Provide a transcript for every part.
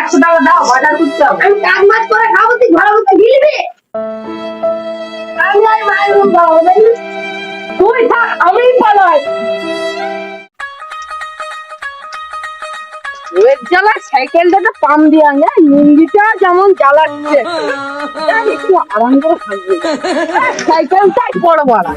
100 টাকা দাও, বাজার করতে হবে। আমি কাজ মাজ করে খাবো, তুই ঘরের মধ্যে গিলবি? আমি আর মারবো বাবা, জানিস? তুই থাক, আমিই পালাই। ওর জ্বালায় সাইকেলটাকে পাম দিয়ে আনে, লুঙ্গিটা যেমন জ্বালাচ্ছে। একটু আরাম করে থাকবে। সাইকেলটাই বড় বড়।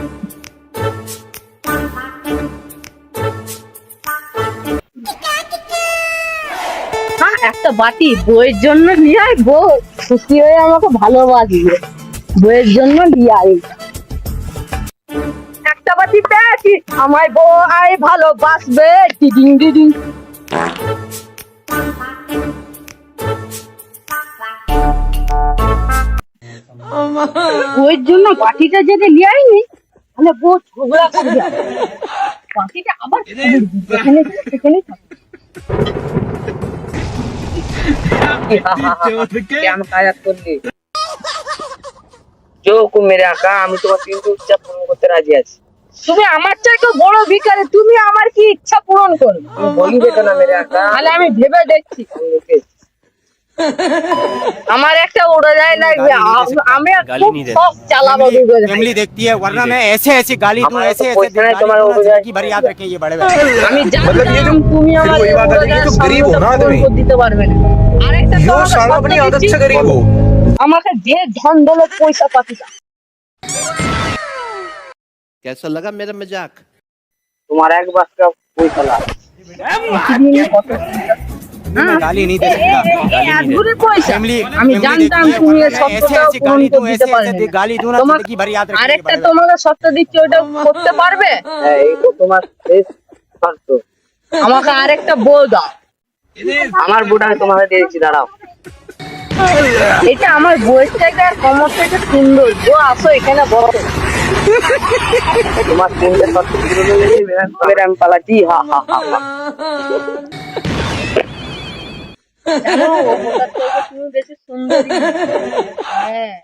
হ্যাঁ, একটা বাটি বইয়ের জন্য নিয়ে আয়, বউ খুশি হয়ে আমাকে ভালোবাসবে। বইয়ের জন্য নিয়ে আয়। একটা বাটি পেয়েছি, আমায় বউ আয় ভালোবাসবে। টিডিং ডিডিং। বইয়ের জন্য বাটিটা যদি নিয়ে আইনি, তাহলে বউ ঝগড়া করবে। বাটিটা আবার যেখানে ছিল সেখানেই থাকবে। কেন কাজ করলি? মেরে আঁকা, আমি তোমার তিনটে ইচ্ছা পূরণ করতে রাজি আছি। তুমি আমার চাইতে বড় ভিখারি, তুমি আমার কি ইচ্ছা পূরণ করবে? বলি দেখো না মেরে আঁকা, তাহলে আমি ভেবে দেখছি। আমার একটা উড়ে যায় লাগবে, আমি খুব শখ চালাবো। फैमिली देखती है वरना मैं ऐसे ऐसे गाली दूं, ऐसे ऐसे तुम्हारा उड़े जाए की भरी याद रखें ये बड़े আমি জানতাম তুমি আমার এই উড়ে যায় সামনেটা পূরণ করে দিতে পারবে না। আরেকটা তোমাকে শর্ত দিচ্ছি, আমাকে যে ধন দৌলত পয়সা পাতি দাও। कैसा लगा मेरा मजाक? তোমার এক বাক্স পয়সা লাগবে। मैं गाली नहीं दे सकता। আধুরে পয়সা फैमिली আমি জানতাম তুমি এই ऐसे শর্তটা ऐसे পূরণ गाली दूं, করে দিতে ऐसे পারবে ऐसे না। गाली दूं ना তোমার जिंदगी भर याद रखें ये আরেকটা बड़े তোমাকে শর্ত দিচ্ছি, ওটা করতে পারবে? এই তো তোমার শেষ শর্ত। আমাকে আরেকটা বউ দাও। আমার বউটাকে তোমাকে দিয়েছি, দাঁড়াও। এটা আমার বউয়ের থেকে আর কমর থেকে সুন্দর। বউ আসো এখানে বসো। তোমার তিনটে শর্ত পূরণ হয়ে গেলে আমি পালাচ্ছি। হা হা হা হা। জানো, ও বউটার থেকে তুমি বেশি সুন্দরী। হ্যাঁ।